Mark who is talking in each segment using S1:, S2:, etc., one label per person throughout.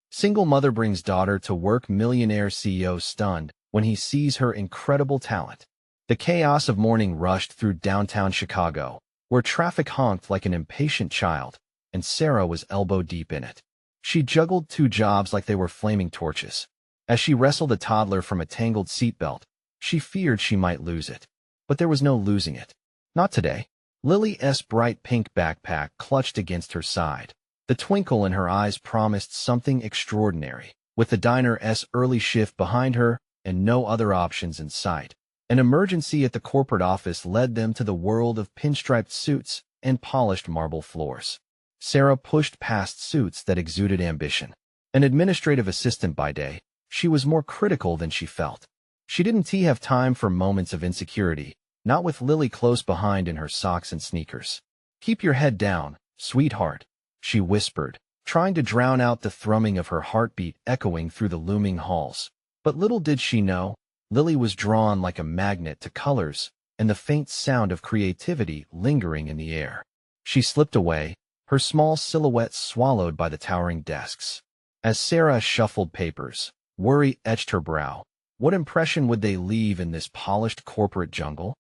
S1: Single mother brings daughter to work. Millionaire CEO stunned when he sees her incredible talent. The chaos of morning rushed through downtown Chicago, where traffic honked like an impatient child, and Sarah was elbow-deep in it. She juggled two jobs like they were flaming torches. As she wrestled a toddler from a tangled seatbelt, she feared she might lose it. But there was no losing it. Not today. Lily's bright pink backpack clutched against her side. The twinkle in her eyes promised something extraordinary. With the diner's early shift behind her and no other options in sight, an emergency at the corporate office led them to the world of pinstriped suits and polished marble floors. Sarah pushed past suits that exuded ambition. An administrative assistant by day, she was more critical than she felt. She didn't have time for moments of insecurity, not with Lily close behind in her socks and sneakers. "Keep your head down, sweetheart," she whispered, trying to drown out the thrumming of her heartbeat echoing through the looming halls. But little did she know, Lily was drawn like a magnet to colors and the faint sound of creativity lingering in the air. She slipped away, her small silhouette swallowed by the towering desks. As Sarah shuffled papers, worry etched her brow. What impression would they leave in this polished corporate jungle?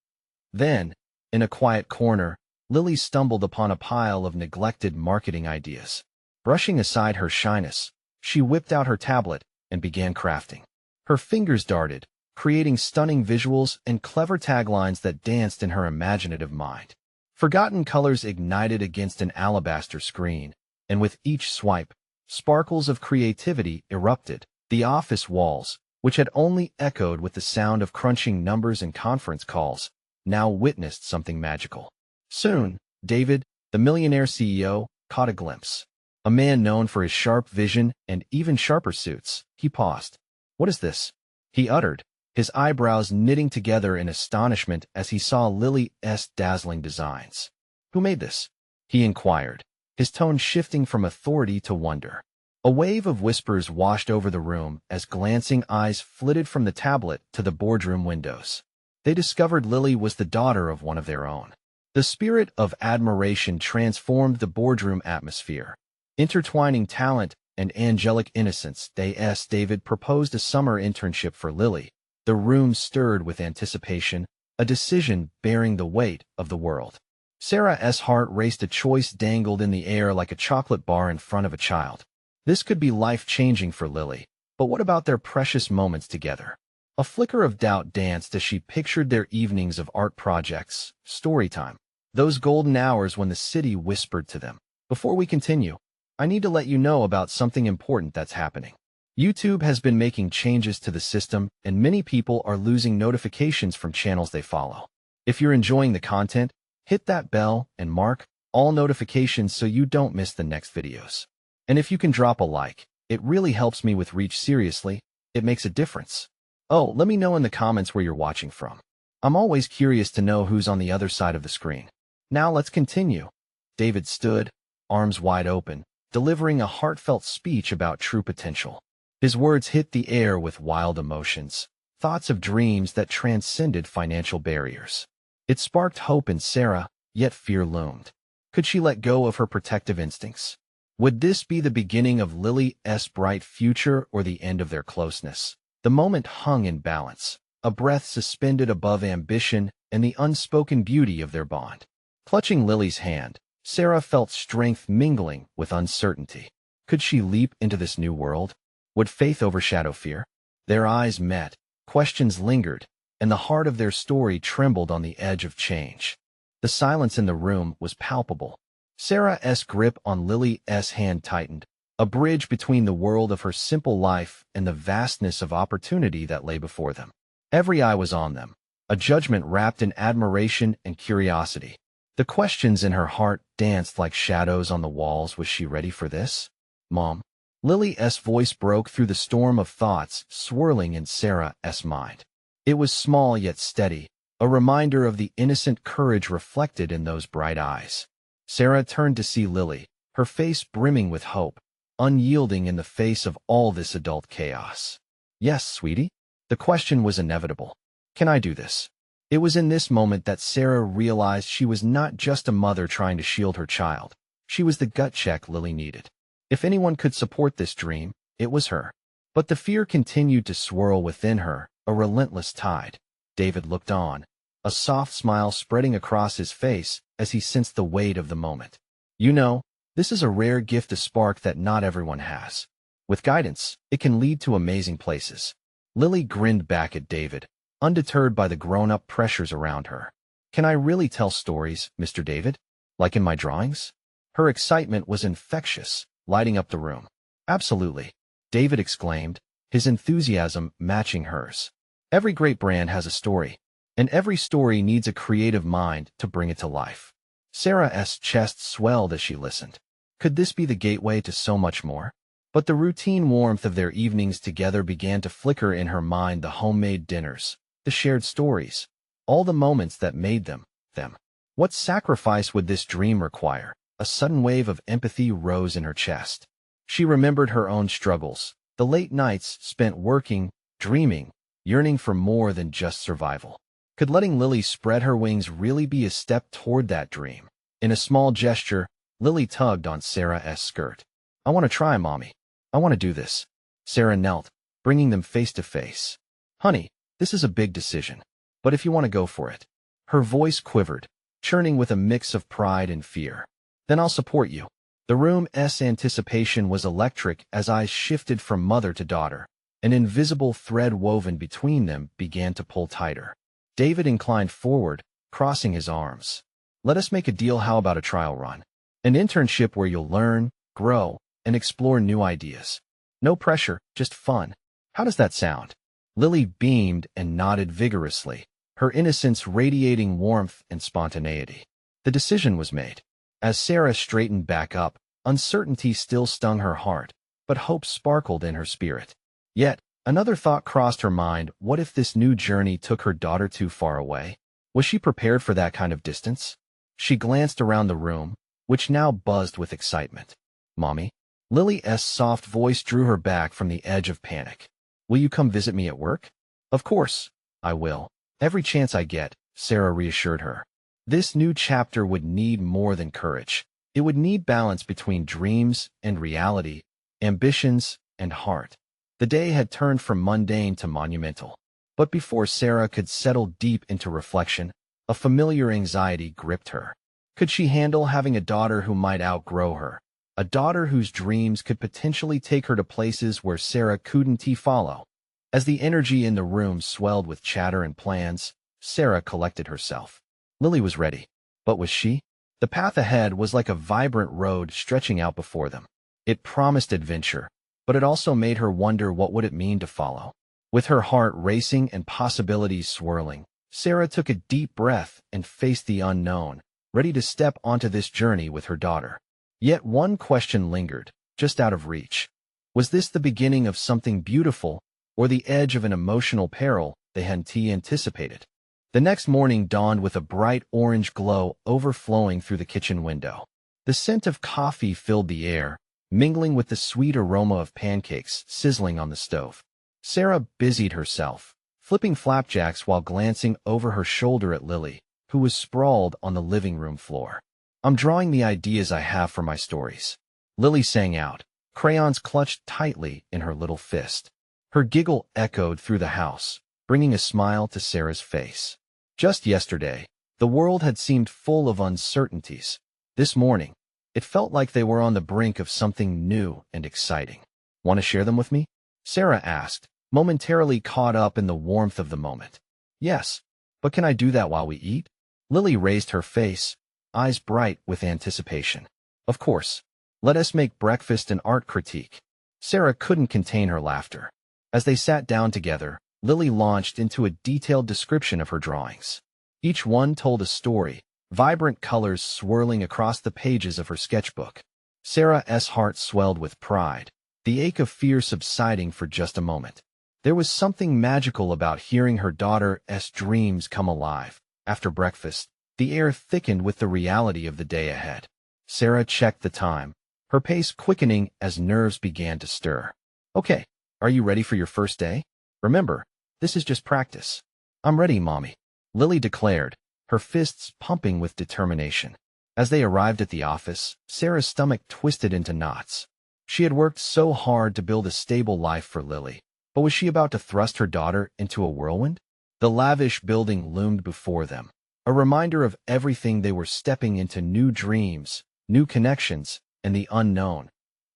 S1: Then, in a quiet corner, Lily stumbled upon a pile of neglected marketing ideas. Brushing aside her shyness, she whipped out her tablet and began crafting. Her fingers darted, creating stunning visuals and clever taglines that danced in her imaginative mind. Forgotten colors ignited against an alabaster screen, and with each swipe, sparkles of creativity erupted. The office walls, which had only echoed with the sound of crunching numbers and conference calls, now witnessed something magical. Soon, David, the Millionaire CEO, caught a glimpse. A man known for his sharp vision and even sharper suits. He paused. "What is this?" he uttered, his eyebrows knitting together in astonishment as he saw Lily's dazzling designs. "Who made this?" he inquired, his tone shifting from authority to wonder. A wave of whispers washed over the room as glancing eyes flitted from the tablet to the boardroom windows. They discovered Lily was the daughter of one of their own. The spirit of admiration transformed the boardroom atmosphere. Intertwining talent and angelic innocence, David proposed a summer internship for Lily. The room stirred with anticipation, a decision bearing the weight of the world. Sarah's heart raced. A choice dangled in the air like a chocolate bar in front of a child. This could be life-changing for Lily, but what about their precious moments together? A flicker of doubt danced as she pictured their evenings of art projects, story time, those golden hours when the city whispered to them. Before we continue, I need to let you know about something important that's happening. YouTube has been making changes to the system, and many people are losing notifications from channels they follow. If you're enjoying the content, hit that bell and mark all notifications so you don't miss the next videos. And if you can drop a like, it really helps me with reach. Seriously, it makes a difference. Oh, let me know in the comments where you're watching from. I'm always curious to know who's on the other side of the screen. Now let's continue. David stood, arms wide open, delivering a heartfelt speech about true potential. His words hit the air with wild emotions, thoughts of dreams that transcended financial barriers. It sparked hope in Sarah, yet fear loomed. Could she let go of her protective instincts? Would this be the beginning of Lily's bright future or the end of their closeness? The moment hung in balance, a breath suspended above ambition and the unspoken beauty of their bond. Clutching Lily's hand, Sarah felt strength mingling with uncertainty. Could she leap into this new world? Would faith overshadow fear? Their eyes met, questions lingered, and the heart of their story trembled on the edge of change. The silence in the room was palpable. Sarah's grip on Lily's hand tightened, a bridge between the world of her simple life and the vastness of opportunity that lay before them. Every eye was on them, a judgment wrapped in admiration and curiosity. The questions in her heart danced like shadows on the walls. Was she ready for this? "Mom." Lily's voice broke through the storm of thoughts swirling in Sarah's mind. It was small yet steady, a reminder of the innocent courage reflected in those bright eyes. Sarah turned to see Lily, her face brimming with hope, unyielding in the face of all this adult chaos. "Yes, sweetie." The question was inevitable. "Can I do this?" It was in this moment that Sarah realized she was not just a mother trying to shield her child. She was the gut check Lily needed. If anyone could support this dream, It was her. But the fear continued to swirl within her, a relentless tide. David looked on, a soft smile spreading across his face as he sensed the weight of the moment. You know, this is a rare gift, a spark that not everyone has. With guidance, it can lead to amazing places. Lily grinned back at David, undeterred by the grown-up pressures around her. Can I really tell stories, Mr. David? Like in my drawings? Her excitement was infectious, lighting up the room. Absolutely, David exclaimed, his enthusiasm matching hers. Every great brand has a story, and every story needs a creative mind to bring it to life. Sarah's chest swelled as she listened. Could this be the gateway to so much more? But the routine warmth of their evenings together began to flicker in her mind, the homemade dinners, the shared stories, all the moments that made them. What sacrifice would this dream require? A sudden wave of empathy rose in her chest. She remembered her own struggles, the late nights spent working, dreaming, yearning for more than just survival. Could letting Lily spread her wings really be a step toward that dream? In a small gesture, Lily tugged on Sarah's skirt. I want to try, Mommy. I want to do this. Sarah knelt, bringing them face to face. Honey, this is a big decision, but if you want to go for it. Her voice quivered, churning with a mix of pride and fear. Then I'll support you. The room's anticipation was electric as eyes shifted from mother to daughter. An invisible thread woven between them began to pull tighter. David inclined forward, crossing his arms. Let us make a deal. How about a trial run? An internship where you'll learn, grow, and explore new ideas. No pressure, just fun. How does that sound? Lily beamed and nodded vigorously, her innocence radiating warmth and spontaneity. The decision was made. As Sarah straightened back up, uncertainty still stung her heart, but hope sparkled in her spirit. Yet, another thought crossed her mind. What if this new journey took her daughter too far away? Was she prepared for that kind of distance? She glanced around the room, which now buzzed with excitement. Mommy? Lily's soft voice drew her back from the edge of panic. Will you come visit me at work? Of course, I will. Every chance I get, Sarah reassured her. This new chapter would need more than courage. It would need balance between dreams and reality, ambitions and heart. The day had turned from mundane to monumental. But before Sarah could settle deep into reflection, a familiar anxiety gripped her. Could she handle having a daughter who might outgrow her? A daughter whose dreams could potentially take her to places where Sarah couldn't follow. As the energy in the room swelled with chatter and plans, Sarah collected herself. Lily was ready. But was she? The path ahead was like a vibrant road stretching out before them. It promised adventure, but it also made her wonder what would it mean to follow. With her heart racing and possibilities swirling, Sarah took a deep breath and faced the unknown, ready to step onto this journey with her daughter. Yet one question lingered, just out of reach. Was this the beginning of something beautiful, or the edge of an emotional peril they hadn't anticipated? The next morning dawned with a bright orange glow overflowing through the kitchen window. The scent of coffee filled the air, mingling with the sweet aroma of pancakes sizzling on the stove. Sarah busied herself, flipping flapjacks while glancing over her shoulder at Lily, who was sprawled on the living room floor. I'm drawing the ideas I have for my stories. Lily sang out, crayons clutched tightly in her little fist. Her giggle echoed through the house, bringing a smile to Sarah's face. Just yesterday, the world had seemed full of uncertainties. This morning, it felt like they were on the brink of something new and exciting. Want to share them with me? Sarah asked, momentarily caught up in the warmth of the moment. Yes, but can I do that while we eat? Lily raised her face, eyes bright with anticipation. Of course. Let us make breakfast an art critique. Sarah couldn't contain her laughter. As they sat down together, Lily launched into a detailed description of her drawings. Each one told a story, vibrant colors swirling across the pages of her sketchbook. Sarah's heart swelled with pride, the ache of fear subsiding for just a moment. There was something magical about hearing her daughter's dreams come alive. After breakfast, the air thickened with the reality of the day ahead. Sarah checked the time, her pace quickening as nerves began to stir. Okay, are you ready for your first day? Remember, this is just practice. I'm ready, Mommy, Lily declared, her fists pumping with determination. As they arrived at the office, Sarah's stomach twisted into knots. She had worked so hard to build a stable life for Lily, but was she about to thrust her daughter into a whirlwind? The lavish building loomed before them, a reminder of everything they were stepping into: new dreams, new connections, and the unknown.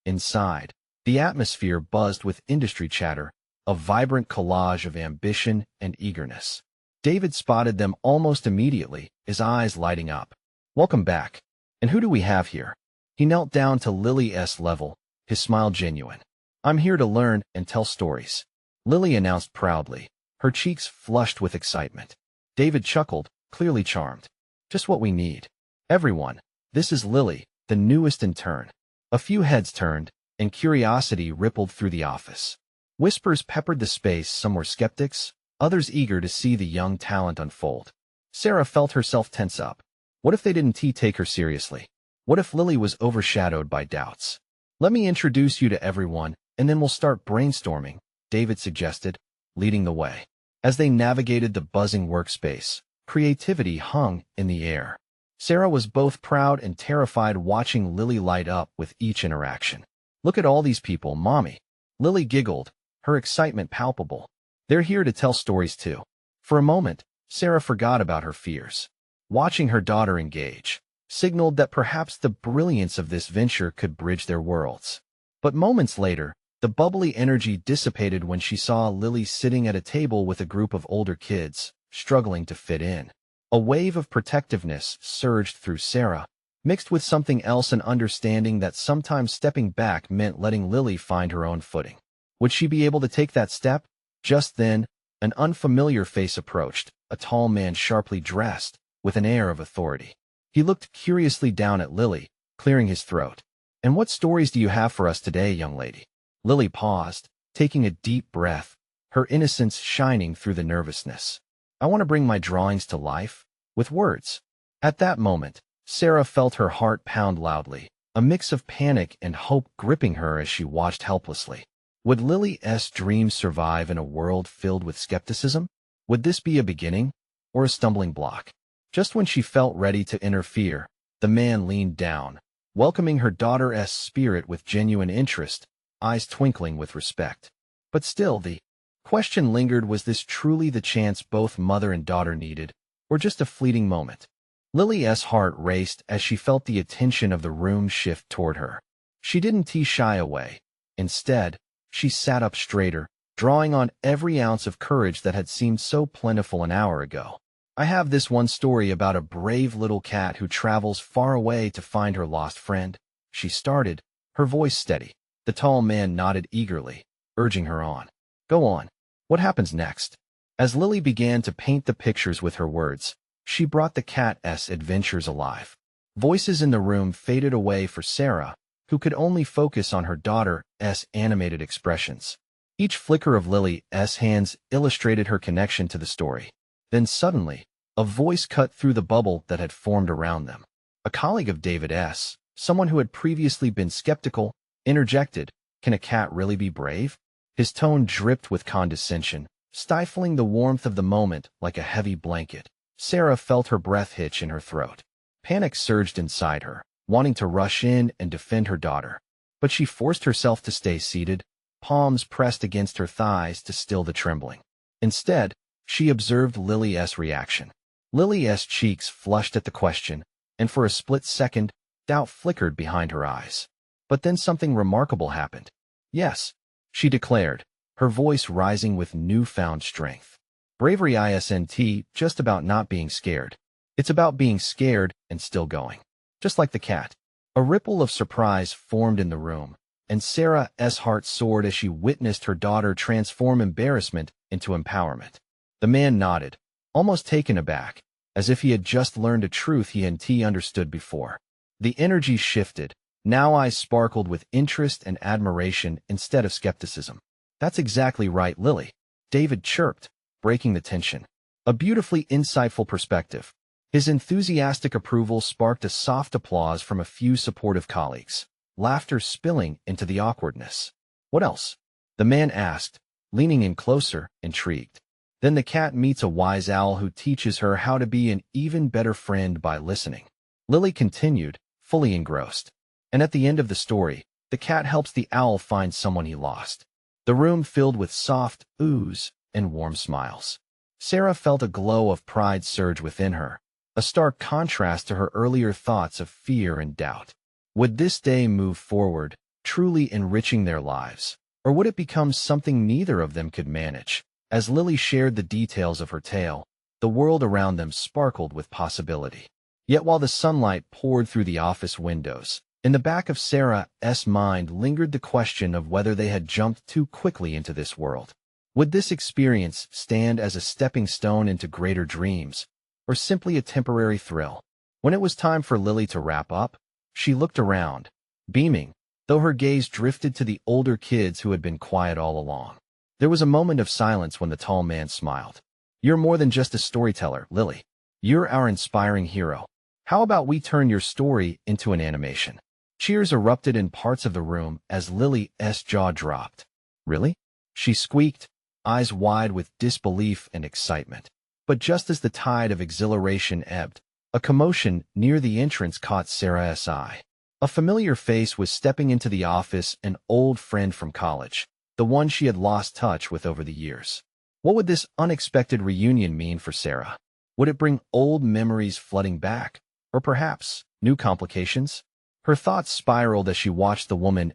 S1: Inside, the atmosphere buzzed with industry chatter, a vibrant collage of ambition and eagerness. David spotted them almost immediately, his eyes lighting up. "Welcome back. And who do we have here?" He knelt down to Lily's level, his smile genuine. "I'm here to learn and tell stories," Lily announced proudly, her cheeks flushed with excitement. David chuckled, clearly charmed. "Just what we need. Everyone, this is Lily, the newest intern." A few heads turned, and curiosity rippled through the office. Whispers peppered the space, some were skeptics, others eager to see the young talent unfold. Sarah felt herself tense up. What if they didn't take her seriously? What if Lily was overshadowed by doubts? "Let me introduce you to everyone, and then we'll start brainstorming," David suggested, leading the way. As they navigated the buzzing workspace, creativity hung in the air. Sarah was both proud and terrified, watching Lily light up with each interaction. "Look at all these people, Mommy." Lily giggled, her excitement palpable. "They're here to tell stories too." For a moment, Sarah forgot about her fears. Watching her daughter engage signaled that perhaps the brilliance of this venture could bridge their worlds. But moments later, the bubbly energy dissipated when she saw Lily sitting at a table with a group of older kids, struggling to fit in. A wave of protectiveness surged through Sarah, mixed with something else, an understanding that sometimes stepping back meant letting Lily find her own footing. Would she be able to take that step? Just then, an unfamiliar face approached, a tall man sharply dressed, with an air of authority. He looked curiously down at Lily, clearing his throat. "And what stories do you have for us today, young lady?" Lily paused, taking a deep breath, her innocence shining through the nervousness. "I want to bring my drawings to life, with words." At that moment, Sarah felt her heart pound loudly, a mix of panic and hope gripping her as she watched helplessly. Would Lily's dreams survive in a world filled with skepticism? Would this be a beginning, or a stumbling block? Just when she felt ready to interfere, the man leaned down, welcoming her daughter's spirit with genuine interest, eyes twinkling with respect. But still, the question lingered: was this truly the chance both mother and daughter needed, or just a fleeting moment? Lily's heart raced as she felt the attention of the room shift toward her. She didn't shy away. Instead, she sat up straighter, drawing on every ounce of courage that had seemed so plentiful an hour ago. "I have this one story about a brave little cat who travels far away to find her lost friend," she started, her voice steady. The tall man nodded eagerly, urging her on. "Go on. What happens next?" As Lily began to paint the pictures with her words, she brought the cat's adventures alive. Voices in the room faded away for Sarah, who could only focus on her daughter's animated expressions. Each flicker of Lily's hands illustrated her connection to the story. Then suddenly, a voice cut through the bubble that had formed around them. A colleague of David's, someone who had previously been skeptical, interjected, "Can a cat really be brave?" His tone dripped with condescension, stifling the warmth of the moment like a heavy blanket. Sarah felt her breath hitch in her throat. Panic surged inside her, wanting to rush in and defend her daughter. But she forced herself to stay seated, palms pressed against her thighs to still the trembling. Instead, she observed Lily's reaction. Lily's cheeks flushed at the question, and for a split second, doubt flickered behind her eyes. But then something remarkable happened. "Yes," she declared, her voice rising with newfound strength. "Bravery isn't just about not being scared. It's about being scared and still going. Just like the cat." A ripple of surprise formed in the room, and Sarah's heart soared as she witnessed her daughter transform embarrassment into empowerment. The man nodded, almost taken aback, as if he had just learned a truth he hadn't understood before. The energy shifted. Now eyes sparkled with interest and admiration instead of skepticism. "That's exactly right, Lily," David chirped, breaking the tension. A beautifully insightful perspective. His enthusiastic approval sparked a soft applause from a few supportive colleagues, laughter spilling into the awkwardness. "What else?" the man asked, leaning in closer, intrigued. "Then the cat meets a wise owl who teaches her how to be an even better friend by listening," Lily continued, fully engrossed. "And at the end of the story, The cat helps the owl find someone he lost. The room filled with soft oohs and warm smiles. Sarah felt a glow of pride surge within her, a stark contrast to her earlier thoughts of fear and doubt. Would this day move forward, truly enriching their lives? Or would it become something neither of them could manage? As Lily shared the details of her tale, the world around them sparkled with possibility. Yet while the sunlight poured through the office windows, in the back of Sarah's mind lingered the question of whether they had jumped too quickly into this world. Would this experience stand as a stepping stone into greater dreams, or simply a temporary thrill? When it was time for Lily to wrap up, she looked around, beaming, though her gaze drifted to the older kids who had been quiet all along. There was a moment of silence when the tall man smiled. "You're more than just a storyteller, Lily. You're our inspiring hero. How about we turn your story into an animation?" Cheers erupted in parts of the room as Lily's jaw dropped. "Really?" she squeaked, eyes wide with disbelief and excitement. But just as the tide of exhilaration ebbed, a commotion near the entrance caught Sarah's eye. A familiar face was stepping into the office, an old friend from college, the one she had lost touch with over the years. What would this unexpected reunion mean for Sarah? Would it bring old memories flooding back? Or perhaps new complications? Her thoughts spiraled as she watched the woman's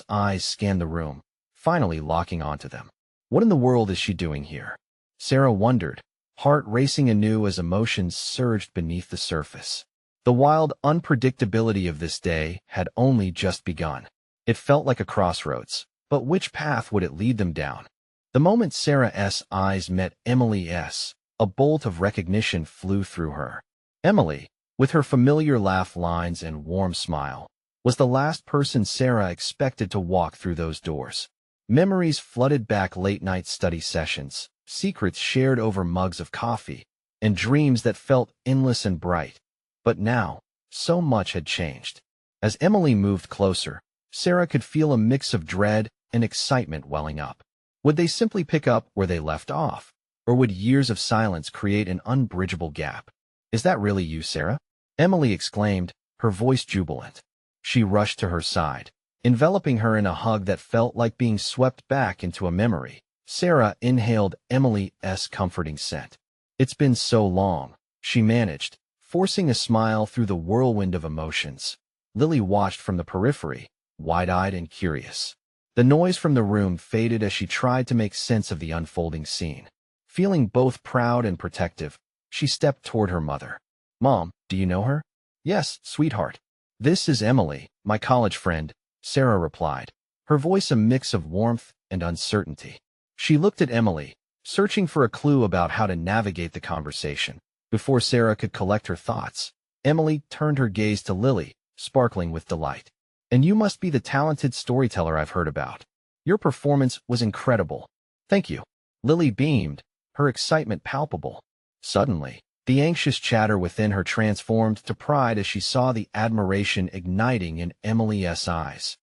S1: eyes scan the room, finally locking onto them. What in the world is she doing here? Sarah wondered, heart racing anew as emotions surged beneath the surface. The wild unpredictability of this day had only just begun. It felt like a crossroads, but which path would it lead them down? The moment Sarah's eyes met Emily's, a bolt of recognition flew through her. Emily, with her familiar laugh lines and warm smile, was the last person Sarah expected to walk through those doors. Memories flooded back late-night study sessions, secrets shared over mugs of coffee, and dreams that felt endless and bright. But now, so much had changed. As Emily moved closer, Sarah could feel a mix of dread and excitement welling up. Would they simply pick up where they left off? Or would years of silence create an unbridgeable gap? "Is that really you, Sarah?" Emily exclaimed, her voice jubilant. She rushed to her side, enveloping her in a hug that felt like being swept back into a memory. Sarah inhaled Emily's comforting scent. "It's been so long," she managed, forcing a smile through the whirlwind of emotions. Lily watched from the periphery, wide-eyed and curious. The noise from the room faded as she tried to make sense of the unfolding scene. Feeling both proud and protective, she stepped toward her mother. "Mom, do you know her?" "Yes, sweetheart. This is Emily, my college friend," Sarah replied, her voice a mix of warmth and uncertainty. She looked at Emily, searching for a clue about how to navigate the conversation. Before Sarah could collect her thoughts, Emily turned her gaze to Lily, sparkling with delight. "And you must be the talented storyteller I've heard about. Your performance was incredible." "Thank you." Lily beamed, her excitement palpable. Suddenly, the anxious chatter within her transformed to pride as she saw the admiration igniting in Emily's eyes.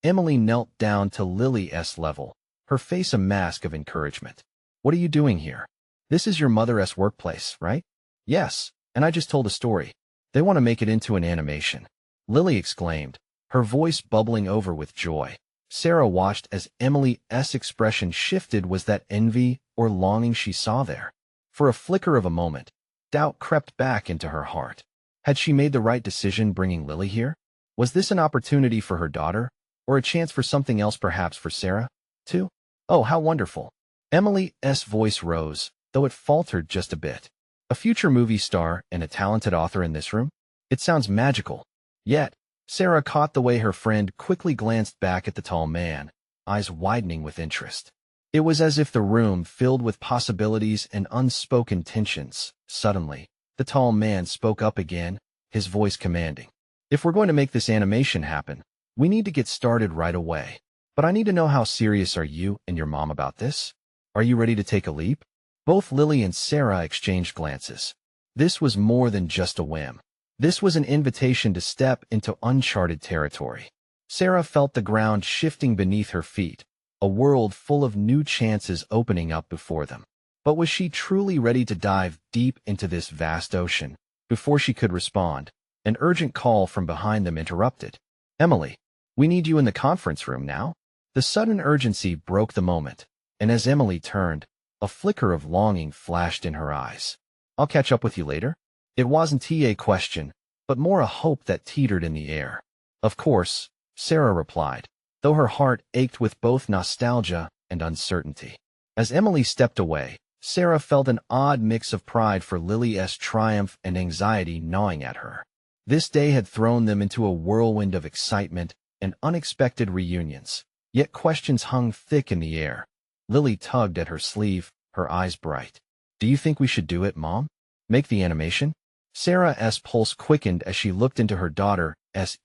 S1: Emily knelt down to Lily's level, her face a mask of encouragement. "What are you doing here? This is your mother's workplace, right?" "Yes, and I just told a story. They want to make it into an animation," Lily exclaimed, her voice bubbling over with joy. Sarah watched as Emily's expression shifted. Was that envy or longing she saw there? For a flicker of a moment, doubt crept back into her heart. Had she made the right decision bringing Lily here? Was this an opportunity for her daughter, or a chance for something else, perhaps for Sarah, too? "Oh, how wonderful." Emily's voice rose, though it faltered just a bit. "A future movie star and a talented author in this room? It sounds magical." Yet, Sarah caught the way her friend quickly glanced back at the tall man, eyes widening with interest. It was as if the room filled with possibilities and unspoken tensions. Suddenly, the tall man spoke up again, his voice commanding. "If we're going to make this animation happen, we need to get started right away. But I need to know, how serious are you and your mom about this? Are you ready to take a leap?" Both Lily and Sarah exchanged glances. This was more than just a whim. This was an invitation to step into uncharted territory. Sarah felt the ground shifting beneath her feet, a world full of new chances opening up before them. But was she truly ready to dive deep into this vast ocean? Before she could respond, an urgent call from behind them interrupted. "Emily, We need you in the conference room now. The sudden urgency broke the moment, and as Emily turned, a flicker of longing flashed in her eyes. I'll catch up with you later. It wasn't a question, but more a hope that teetered in the air. Of course, Sarah replied, though her heart ached with both nostalgia and uncertainty. As Emily stepped away, Sarah felt an odd mix of pride for Lily's triumph and anxiety gnawing at her. This day had thrown them into a whirlwind of excitement and unexpected reunions, yet questions hung thick in the air. Lily tugged at her sleeve, her eyes bright. Do you think we should do it, Mom? Make the animation? Sarah's pulse quickened as she looked into her daughter's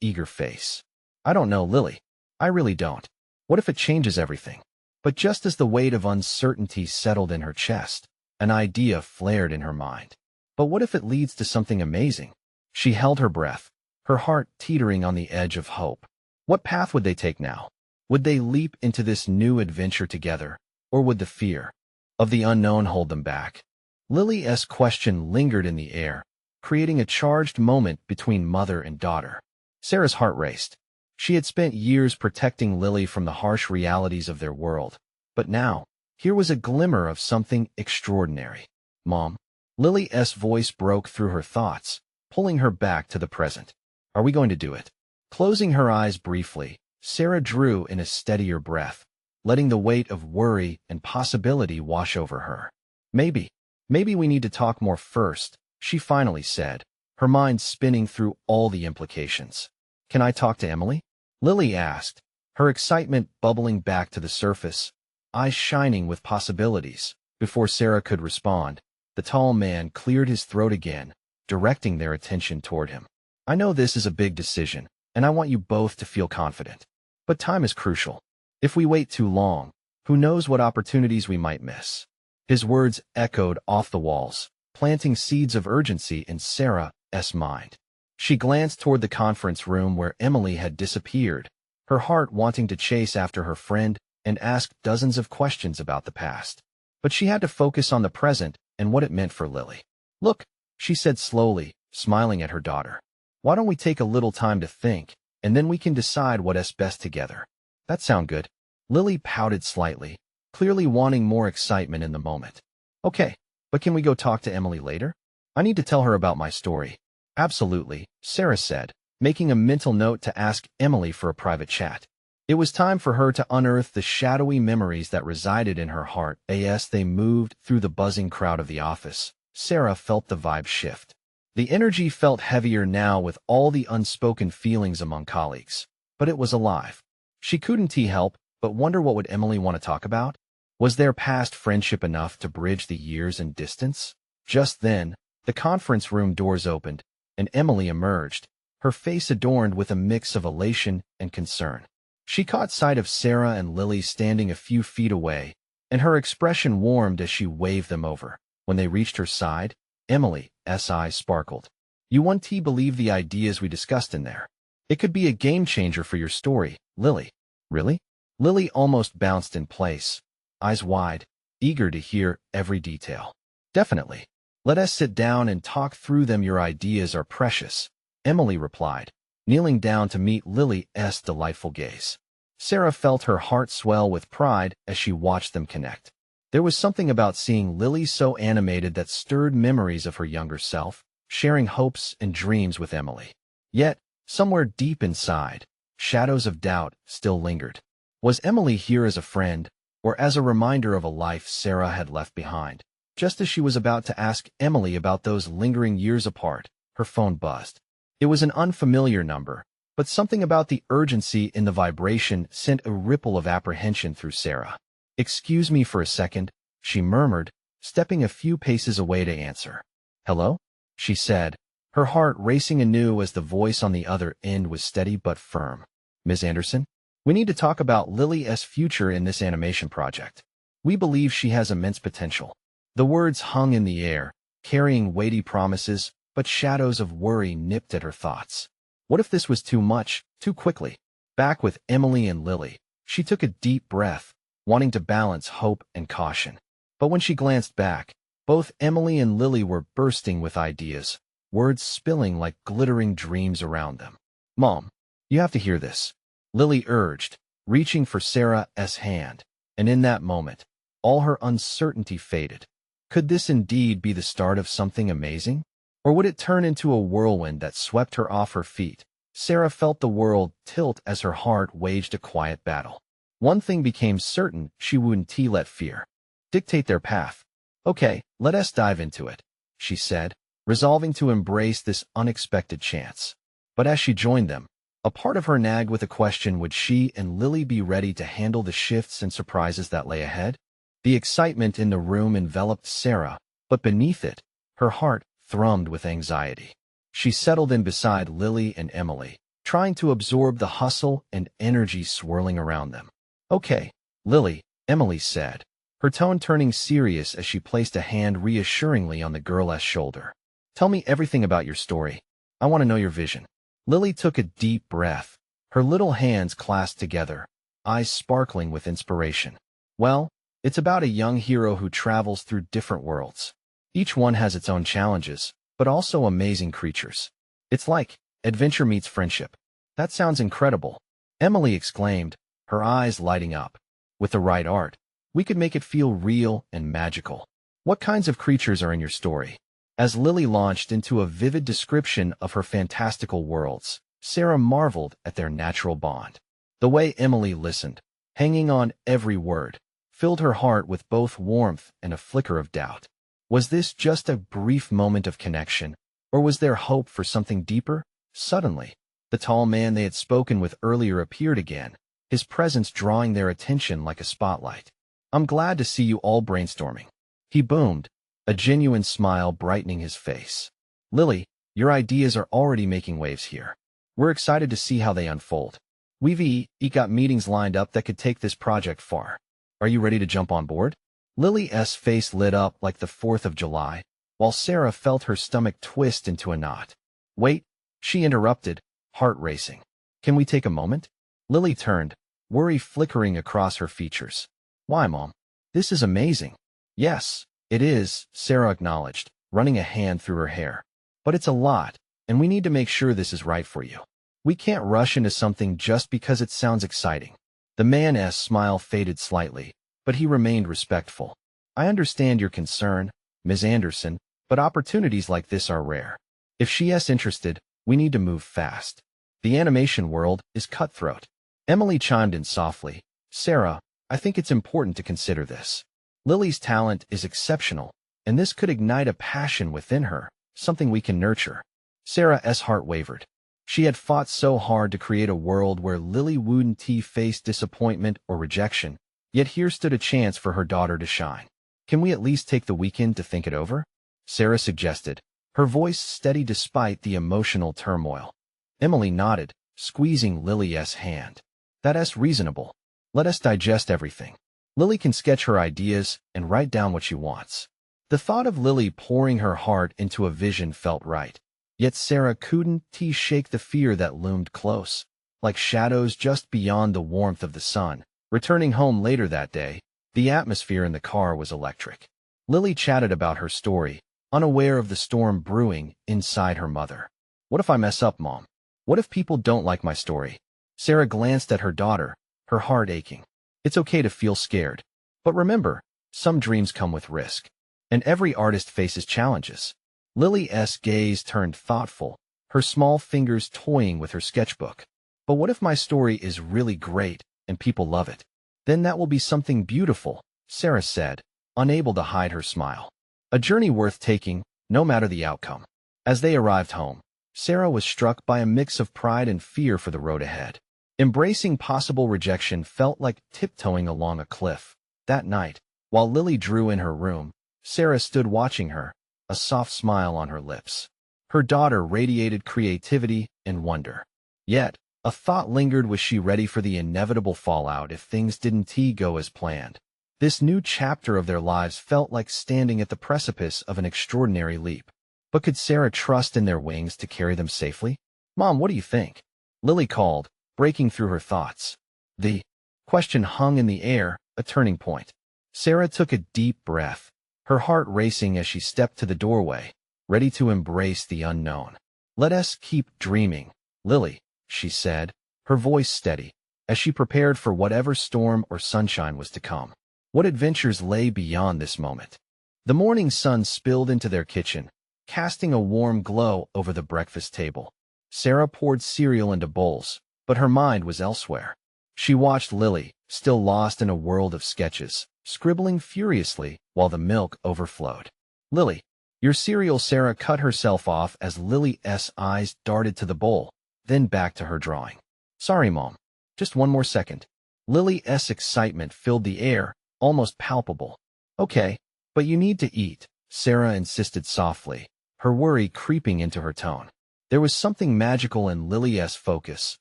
S1: eager face. I don't know, Lily. I really don't. What if it changes everything? But just as the weight of uncertainty settled in her chest, an idea flared in her mind. But what if it leads to something amazing? She held her breath, her heart teetering on the edge of hope. What path would they take now? Would they leap into this new adventure together, or would the fear of the unknown hold them back? Lily's question lingered in the air, creating a charged moment between mother and daughter. Sarah's heart raced. She had spent years protecting Lily from the harsh realities of their world. But now, here was a glimmer of something extraordinary. Mom. Lily's voice broke through her thoughts, pulling her back to the present. Are we going to do it? Closing her eyes briefly, Sarah drew in a steadier breath, letting the weight of worry and possibility wash over her. Maybe we need to talk more first, she finally said, her mind spinning through all the implications. Can I talk to Emily? Lily asked, her excitement bubbling back to the surface, eyes shining with possibilities. Before Sarah could respond, the tall man cleared his throat again, directing their attention toward him. I know this is a big decision, and I want you both to feel confident. But time is crucial. If we wait too long, who knows what opportunities we might miss. His words echoed off the walls, planting seeds of urgency in Sarah's mind. She glanced toward the conference room where Emily had disappeared, her heart wanting to chase after her friend and ask dozens of questions about the past. But she had to focus on the present and what it meant for Lily. Look, she said slowly, smiling at her daughter. Why don't we take a little time to think, and then we can decide what's best together? That sound good? Lily pouted slightly, clearly wanting more excitement in the moment. Okay, but can we go talk to Emily later? I need to tell her about my story. Absolutely, Sarah said, making a mental note to ask Emily for a private chat. It was time for her to unearth the shadowy memories that resided in her heart. As they moved through the buzzing crowd of the office, Sarah felt the vibe shift. The energy felt heavier now with all the unspoken feelings among colleagues. But it was alive. She couldn't help but wonder what would Emily want to talk about? Was their past friendship enough to bridge the years and distance? Just then, the conference room doors opened, and Emily emerged, her face adorned with a mix of elation and concern. She caught sight of Sarah and Lily standing a few feet away, and her expression warmed as she waved them over. When they reached her side, Emily's eyes sparkled. You won't believe the ideas we discussed in there. It could be a game changer for your story, Lily. Really? Lily almost bounced in place, eyes wide, eager to hear every detail. Definitely. Let us sit down and talk through them. Your ideas are precious, Emily replied, kneeling down to meet Lily's delightful gaze. Sarah felt her heart swell with pride as she watched them connect. There was something about seeing Lily so animated that stirred memories of her younger self, sharing hopes and dreams with Emily. Yet, somewhere deep inside, shadows of doubt still lingered. Was Emily here as a friend, or as a reminder of a life Sarah had left behind? Just as she was about to ask Emily about those lingering years apart, her phone buzzed. It was an unfamiliar number, but something about the urgency in the vibration sent a ripple of apprehension through Sarah. Excuse me for a second, she murmured, stepping a few paces away to answer. Hello? She said, her heart racing anew as the voice on the other end was steady but firm. Ms. Anderson? We need to talk about Lily's future in this animation project. We believe she has immense potential. The words hung in the air, carrying weighty promises, but shadows of worry nipped at her thoughts. What if this was too much, too quickly? Back with Emily and Lily, she took a deep breath, wanting to balance hope and caution. But when she glanced back, both Emily and Lily were bursting with ideas, words spilling like glittering dreams around them. Mom, you have to hear this. Lily urged, reaching for Sarah's hand. And in that moment, all her uncertainty faded. Could this indeed be the start of something amazing? Or would it turn into a whirlwind that swept her off her feet? Sarah felt the world tilt as her heart waged a quiet battle. One thing became certain: she wouldn't let fear dictate their path. Okay, let us dive into it, she said, resolving to embrace this unexpected chance. But as she joined them, a part of her nagged with a question: would she and Lily be ready to handle the shifts and surprises that lay ahead? The excitement in the room enveloped Sarah, but beneath it, her heart thrummed with anxiety. She settled in beside Lily and Emily, trying to absorb the hustle and energy swirling around them. Okay, Lily, Emily said, her tone turning serious as she placed a hand reassuringly on the girl's shoulder. Tell me everything about your story. I want to know your vision. Lily took a deep breath, her little hands clasped together, eyes sparkling with inspiration. Well, it's about a young hero who travels through different worlds. Each one has its own challenges, but also amazing creatures. It's like adventure meets friendship. That sounds incredible, Emily exclaimed, her eyes lighting up. With the right art, we could make it feel real and magical. What kinds of creatures are in your story? As Lily launched into a vivid description of her fantastical worlds, Sarah marveled at their natural bond. The way Emily listened, hanging on every word, filled her heart with both warmth and a flicker of doubt. Was this just a brief moment of connection, or was there hope for something deeper? Suddenly, the tall man they had spoken with earlier appeared again, his presence drawing their attention like a spotlight. I'm glad to see you all brainstorming, he boomed, a genuine smile brightening his face. Lily, your ideas are already making waves here. We're excited to see how they unfold. We've got meetings lined up that could take this project far. Are you ready to jump on board? Lily's face lit up like the 4th of July, while Sarah felt her stomach twist into a knot. Wait, she interrupted, heart racing. Can we take a moment? Lily turned, worry flickering across her features. Why, Mom? This is amazing. Yes, it is, Sarah acknowledged, running a hand through her hair. But it's a lot, and we need to make sure this is right for you. We can't rush into something just because it sounds exciting. The man's smile faded slightly, but he remained respectful. I understand your concern, Ms. Anderson, but opportunities like this are rare. If she's interested, we need to move fast. The animation world is cutthroat. Emily chimed in softly. Sarah, I think it's important to consider this. Lily's talent is exceptional, and this could ignite a passion within her, something we can nurture. Sarah's heart wavered. She had fought so hard to create a world where Lily wouldn't face disappointment or rejection, yet here stood a chance for her daughter to shine. Can we at least take the weekend to think it over? Sarah suggested, her voice steady despite the emotional turmoil. Emily nodded, squeezing Lily's hand. That's reasonable. Let us digest everything. Lily can sketch her ideas and write down what she wants. The thought of Lily pouring her heart into a vision felt right. Yet Sarah couldn't shake the fear that loomed close, like shadows just beyond the warmth of the sun. Returning home later that day, the atmosphere in the car was electric. Lily chatted about her story, unaware of the storm brewing inside her mother. What if I mess up, Mom? What if people don't like my story? Sarah glanced at her daughter, her heart aching. It's okay to feel scared. But remember, some dreams come with risk. And every artist faces challenges. Lily's gaze turned thoughtful, her small fingers toying with her sketchbook. But what if my story is really great and people love it? Then that will be something beautiful, Sarah said, unable to hide her smile. A journey worth taking, no matter the outcome. As they arrived home, Sarah was struck by a mix of pride and fear for the road ahead. Embracing possible rejection felt like tiptoeing along a cliff. That night, while Lily drew in her room, Sarah stood watching her, a soft smile on her lips. Her daughter radiated creativity and wonder. Yet, a thought lingered: was she ready for the inevitable fallout if things didn't go as planned? This new chapter of their lives felt like standing at the precipice of an extraordinary leap. But could Sarah trust in their wings to carry them safely? Mom, what do you think? Lily called, breaking through her thoughts. The question hung in the air, a turning point. Sarah took a deep breath, her heart racing as she stepped to the doorway, ready to embrace the unknown. Let us keep dreaming, Lily, she said, her voice steady. as she prepared for whatever storm or sunshine was to come. What adventures lay beyond this moment? The morning sun spilled into their kitchen, casting a warm glow over the breakfast table. Sarah poured cereal into bowls, but her mind was elsewhere. She watched Lily, still lost in a world of sketches, scribbling furiously while the milk overflowed. Lily, your cereal. Sarah cut herself off as Lily's eyes darted to the bowl, then back to her drawing. Sorry, Mom. Just one more second. Lily's excitement filled the air, almost palpable. Okay, but you need to eat, Sarah insisted softly, her worry creeping into her tone. There was something magical in Lily's focus,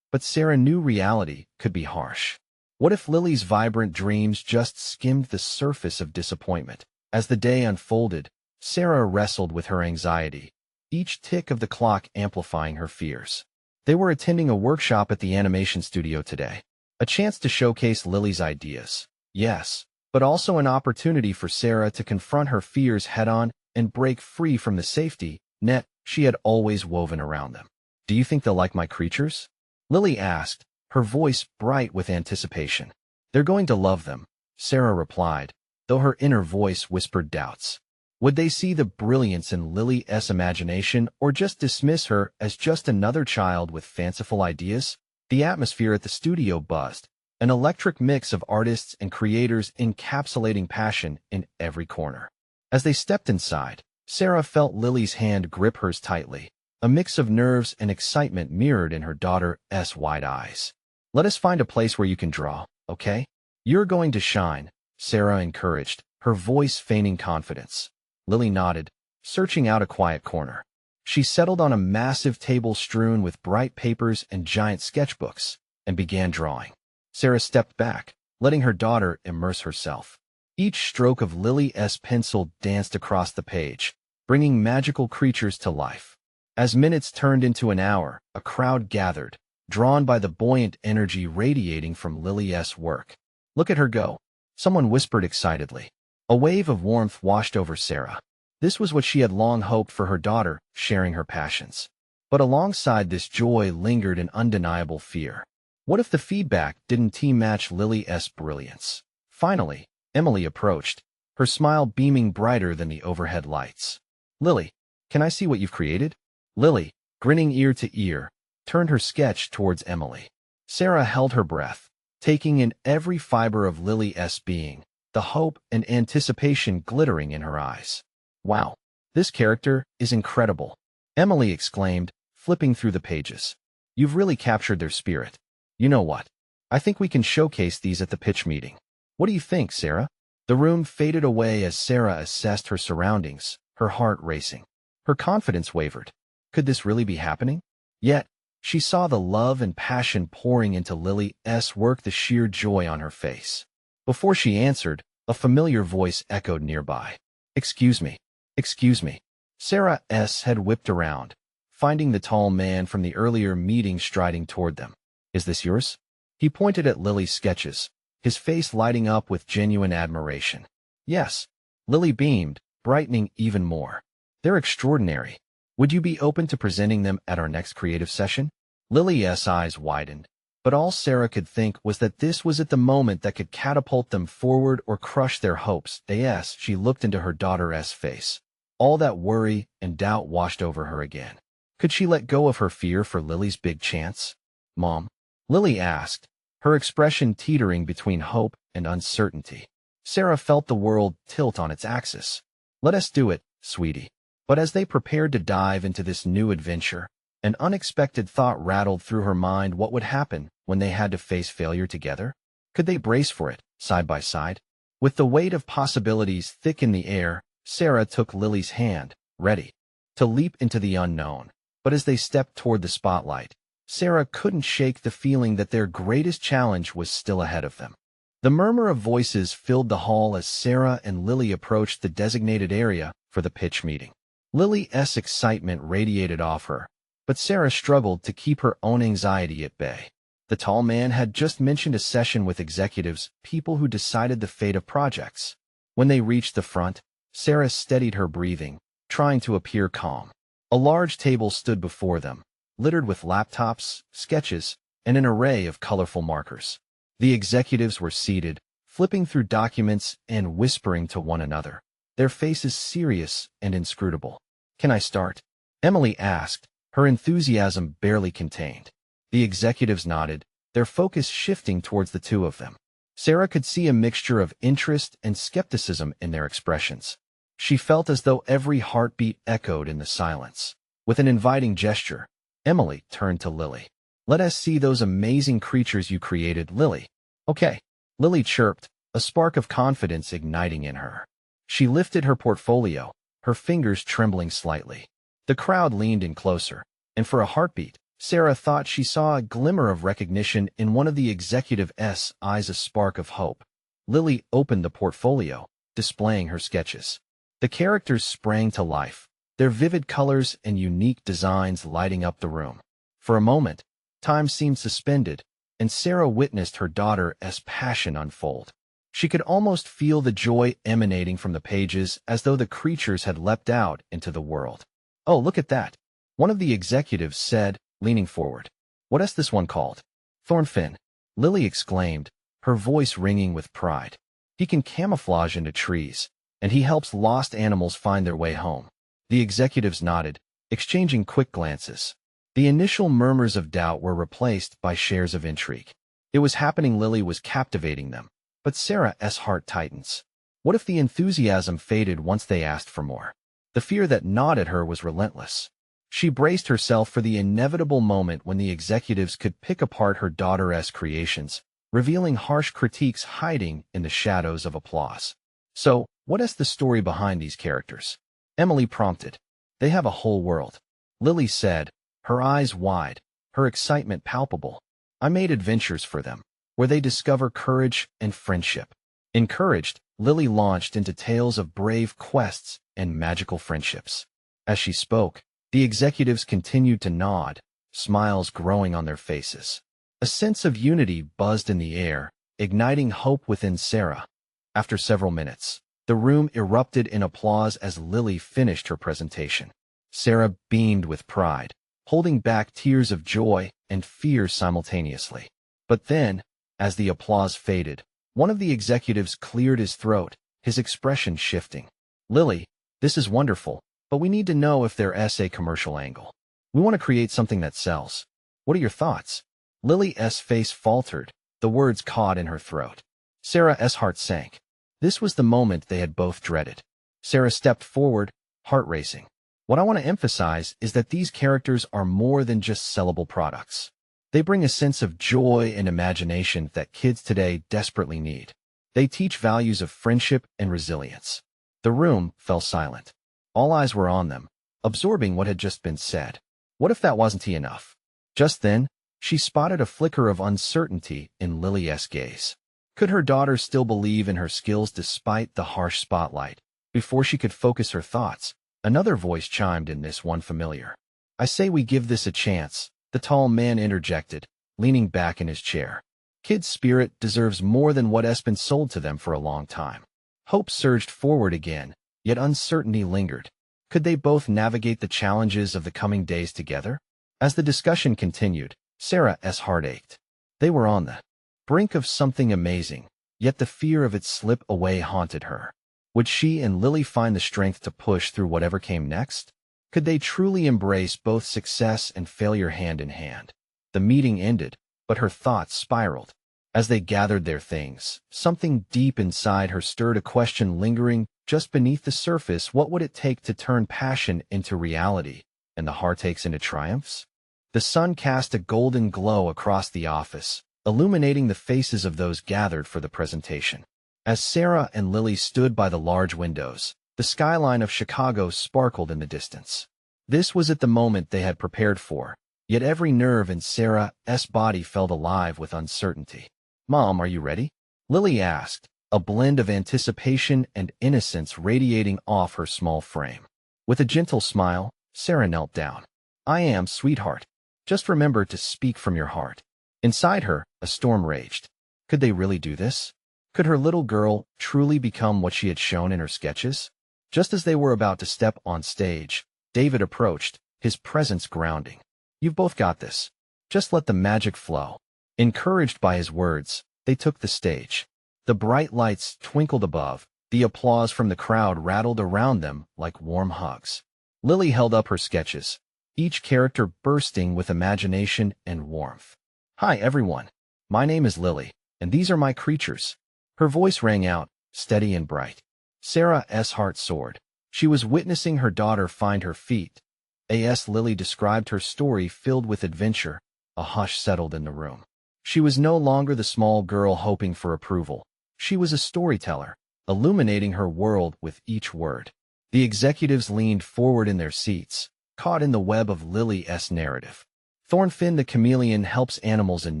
S1: but Sarah knew reality could be harsh. What if Lily's vibrant dreams just skimmed the surface of disappointment? As the day unfolded, Sarah wrestled with her anxiety, each tick of the clock amplifying her fears. They were attending a workshop at the animation studio today, a chance to showcase Lily's ideas. Yes, but also an opportunity for Sarah to confront her fears head-on and break free from the safety net she had always woven around them. Do you think they'll like my creatures? Lily asked, her voice bright with anticipation. They're going to love them, Sarah replied, though her inner voice whispered doubts. Would they see the brilliance in Lily's imagination or just dismiss her as just another child with fanciful ideas? The atmosphere at the studio buzzed, an electric mix of artists and creators encapsulating passion in every corner. As they stepped inside, Sarah felt Lily's hand grip hers tightly, a mix of nerves and excitement mirrored in her daughter's wide eyes. Let us find a place where you can draw, okay? You're going to shine, Sarah encouraged, her voice feigning confidence. Lily nodded, searching out a quiet corner. She settled on a massive table strewn with bright papers and giant sketchbooks, and began drawing. Sarah stepped back, letting her daughter immerse herself. Each stroke of Lily's pencil danced across the page, bringing magical creatures to life. As minutes turned into an hour, a crowd gathered, drawn by the buoyant energy radiating from Lily's work. Look at her go, someone whispered excitedly. A wave of warmth washed over Sarah. This was what she had long hoped for her daughter, sharing her passions. But alongside this joy lingered an undeniable fear. What if the feedback didn't match Lily's brilliance? Finally, Emily approached, her smile beaming brighter than the overhead lights. Lily, can I see what you've created? Lily, grinning ear to ear, turned her sketch towards Emily. Sarah held her breath, taking in every fiber of Lily's being, the hope and anticipation glittering in her eyes. Wow, this character is incredible, Emily exclaimed, flipping through the pages. You've really captured their spirit. You know what? I think we can showcase these at the pitch meeting. What do you think, Sarah? The room faded away as Sarah assessed her surroundings, her heart racing. Her confidence wavered. Could this really be happening? Yet, she saw the love and passion pouring into Lily's work, the sheer joy on her face. Before she answered, a familiar voice echoed nearby. Excuse me. Excuse me. Sarah's head whipped around, finding the tall man from the earlier meeting striding toward them. Is this yours? He pointed at Lily's sketches, his face lighting up with genuine admiration. Yes. Lily beamed, brightening even more. They're extraordinary. Would you be open to presenting them at our next creative session? Lily's eyes widened, but all Sarah could think was that this was at the moment that could catapult them forward or crush their hopes. As she looked into her daughter's face, all that worry and doubt washed over her again. Could she let go of her fear for Lily's big chance? Mom? Lily asked, her expression teetering between hope and uncertainty. Sarah felt the world tilt on its axis. Let us do it, sweetie. But as they prepared to dive into this new adventure, an unexpected thought rattled through her mind. What would happen when they had to face failure together? Could they brace for it, side by side? With the weight of possibilities thick in the air, Sarah took Lily's hand, ready to leap into the unknown. But as they stepped toward the spotlight, Sarah couldn't shake the feeling that their greatest challenge was still ahead of them. The murmur of voices filled the hall as Sarah and Lily approached the designated area for the pitch meeting. Lily's excitement radiated off her, but Sarah struggled to keep her own anxiety at bay. The tall man had just mentioned a session with executives, people who decided the fate of projects. When they reached the front, Sarah steadied her breathing, trying to appear calm. A large table stood before them, littered with laptops, sketches, and an array of colorful markers. The executives were seated, flipping through documents and whispering to one another, their faces serious and inscrutable. "Can I start?" Emily asked, her enthusiasm barely contained. The executives nodded, their focus shifting towards the two of them. Sarah could see a mixture of interest and skepticism in their expressions. She felt as though every heartbeat echoed in the silence. With an inviting gesture, Emily turned to Lily. "Let us see those amazing creatures you created, Lily." "Okay," Lily chirped, a spark of confidence igniting in her. She lifted her portfolio, her fingers trembling slightly. The crowd leaned in closer, and for a heartbeat, Sarah thought she saw a glimmer of recognition in one of the executive's eyes, a spark of hope. Lily opened the portfolio, displaying her sketches. The characters sprang to life, their vivid colors and unique designs lighting up the room. For a moment, time seemed suspended, and Sarah witnessed her daughter's passion unfold. She could almost feel the joy emanating from the pages, as though the creatures had leapt out into the world. "Oh, look at that," one of the executives said, leaning forward. "What is this one called?" "Thornfin," Lily exclaimed, her voice ringing with pride. "He can camouflage into trees, and he helps lost animals find their way home." The executives nodded, exchanging quick glances. The initial murmurs of doubt were replaced by shares of intrigue. It was happening. Lily was captivating them, but Sarah's heart tightens. What if the enthusiasm faded once they asked for more? The fear that gnawed at her was relentless. She braced herself for the inevitable moment when the executives could pick apart her daughter's creations, revealing harsh critiques hiding in the shadows of applause. "So, what is the story behind these characters?" Emily prompted. "They have a whole world," Lily said, her eyes wide, her excitement palpable. "I made adventures for them, where they discover courage and friendship." Encouraged, Lily launched into tales of brave quests and magical friendships. As she spoke, the executives continued to nod, smiles growing on their faces. A sense of unity buzzed in the air, igniting hope within Sarah. After several minutes, the room erupted in applause as Lily finished her presentation. Sarah beamed with pride, holding back tears of joy and fear simultaneously. But then, as the applause faded, one of the executives cleared his throat, his expression shifting. "Lily, this is wonderful, but we need to know if there's a commercial angle. We want to create something that sells. What are your thoughts?" Lily's face faltered, the words caught in her throat. Sarah's heart sank. This was the moment they had both dreaded. Sarah stepped forward, heart racing. "What I want to emphasize is that these characters are more than just sellable products. They bring a sense of joy and imagination that kids today desperately need. They teach values of friendship and resilience." The room fell silent. All eyes were on them, absorbing what had just been said. What if that wasn't enough? Just then, she spotted a flicker of uncertainty in Lily's gaze. Could her daughter still believe in her skills despite the harsh spotlight? Before she could focus her thoughts, another voice chimed in, this one familiar. "I say we give this a chance," the tall man interjected, leaning back in his chair. "Kids' spirit deserves more than what has been sold to them for a long time." Hope surged forward again, yet uncertainty lingered. Could they both navigate the challenges of the coming days together? As the discussion continued, Sarah's heart ached. They were on the brink of something amazing, yet the fear of its slip away haunted her. Would she and Lily find the strength to push through whatever came next? Could they truly embrace both success and failure hand in hand? The meeting ended, but her thoughts spiraled. As they gathered their things, something deep inside her stirred a question lingering just beneath the surface. What would it take to turn passion into reality and the heartaches into triumphs? The sun cast a golden glow across the office, illuminating the faces of those gathered for the presentation. As Sarah and Lily stood by the large windows, the skyline of Chicago sparkled in the distance. This was at the moment they had prepared for, yet every nerve in Sarah's body felt alive with uncertainty. "Mom, are you ready?" Lily asked, a blend of anticipation and innocence radiating off her small frame. With a gentle smile, Sarah knelt down. "I am, sweetheart. Just remember to speak from your heart." Inside her, a storm raged. Could they really do this? Could her little girl truly become what she had shown in her sketches? Just as they were about to step on stage, David approached, his presence grounding. "You've both got this." Just let the magic flow. Encouraged by his words, they took the stage. The bright lights twinkled above. The applause from the crowd rattled around them like warm hugs. Lily held up her sketches, each character bursting with imagination and warmth. Hi, everyone. My name is Lily, and these are my creatures. Her voice rang out, steady and bright. Sarah's heart soared. She was witnessing her daughter find her feet. As Lily described her story filled with adventure, a hush settled in the room. She was no longer the small girl hoping for approval. She was a storyteller, illuminating her world with each word. The executives leaned forward in their seats, caught in the web of Lily's narrative. Thornfinn the chameleon helps animals in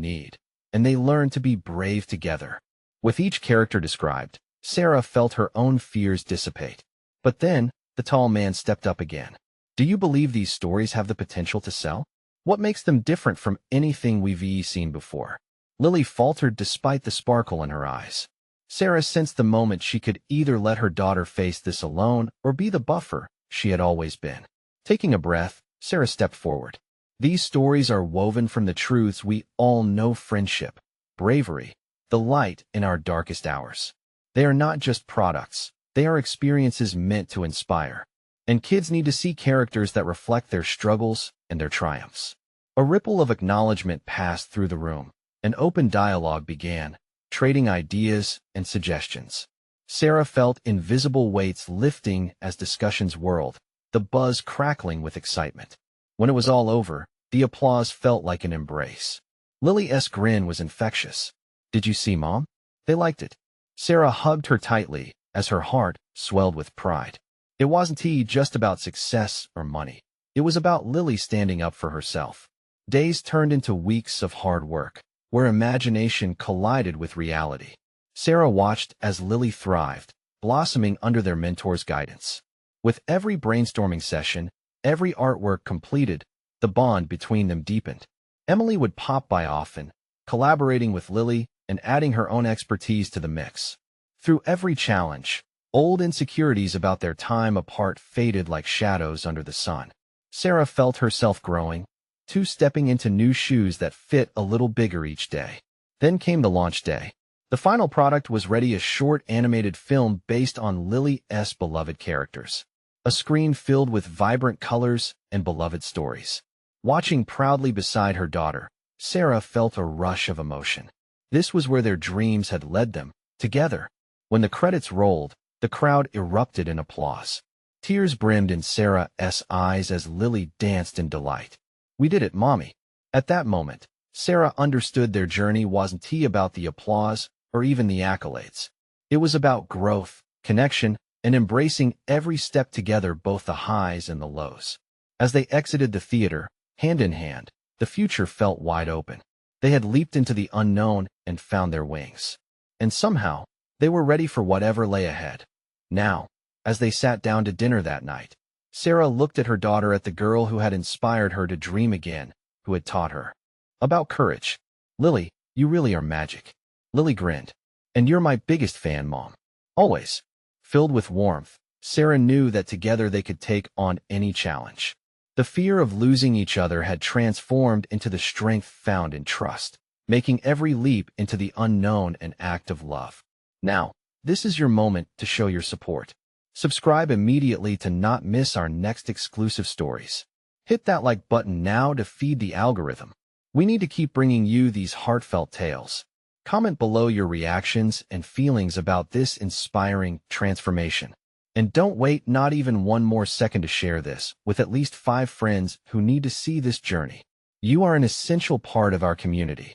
S1: need, and they learn to be brave together. With each character described, Sarah felt her own fears dissipate. But then, the tall man stepped up again. Do you believe these stories have the potential to sell? What makes them different from anything we've seen before? Lily faltered despite the sparkle in her eyes. Sarah sensed the moment she could either let her daughter face this alone or be the buffer she had always been. Taking a breath, Sarah stepped forward. These stories are woven from the truths we all know: friendship, bravery, the light in our darkest hours. They are not just products. They are experiences meant to inspire. And kids need to see characters that reflect their struggles and their triumphs. A ripple of acknowledgement passed through the room. An open dialogue began, trading ideas and suggestions. Sarah felt invisible weights lifting as discussions whirled, the buzz crackling with excitement. When it was all over, the applause felt like an embrace. Lily's grin was infectious. Did you see, Mom? They liked it. Sarah hugged her tightly as her heart swelled with pride. It wasn't just about success or money. It was about Lily standing up for herself. Days turned into weeks of hard work, where imagination collided with reality. Sarah watched as Lily thrived, blossoming under their mentor's guidance. With every brainstorming session, every artwork completed, the bond between them deepened. Emily would pop by often, collaborating with Lily and adding her own expertise to the mix. Through every challenge, old insecurities about their time apart faded like shadows under the sun. Sarah felt herself growing, stepping into new shoes that fit a little bigger each day. Then came the launch day. The final product was ready, a short animated film based on Lily's beloved characters. A screen filled with vibrant colors and beloved stories. Watching proudly beside her daughter, Sarah felt a rush of emotion. This was where their dreams had led them, together. When the credits rolled, the crowd erupted in applause. Tears brimmed in Sarah's eyes as Lily danced in delight. We did it, Mommy. At that moment, Sarah understood their journey wasn't about the applause or even the accolades. It was about growth, connection, and embracing every step together, both the highs and the lows. As they exited the theater, hand in hand, the future felt wide open. They had leaped into the unknown and found their wings. And somehow, they were ready for whatever lay ahead. Now, as they sat down to dinner that night, Sarah looked at her daughter, at the girl who had inspired her to dream again, who had taught her about courage. Lily, you really are magic. Lily grinned. And you're my biggest fan, Mom. Always. Filled with warmth, Sarah knew that together they could take on any challenge. The fear of losing each other had transformed into the strength found in trust, making every leap into the unknown an act of love. Now, this is your moment to show your support. Subscribe immediately to not miss our next exclusive stories. Hit that like button now to feed the algorithm. We need to keep bringing you these heartfelt tales. Comment below your reactions and feelings about this inspiring transformation. And don't wait not even one more second to share this with at least 5 friends who need to see this journey. You are an essential part of our community.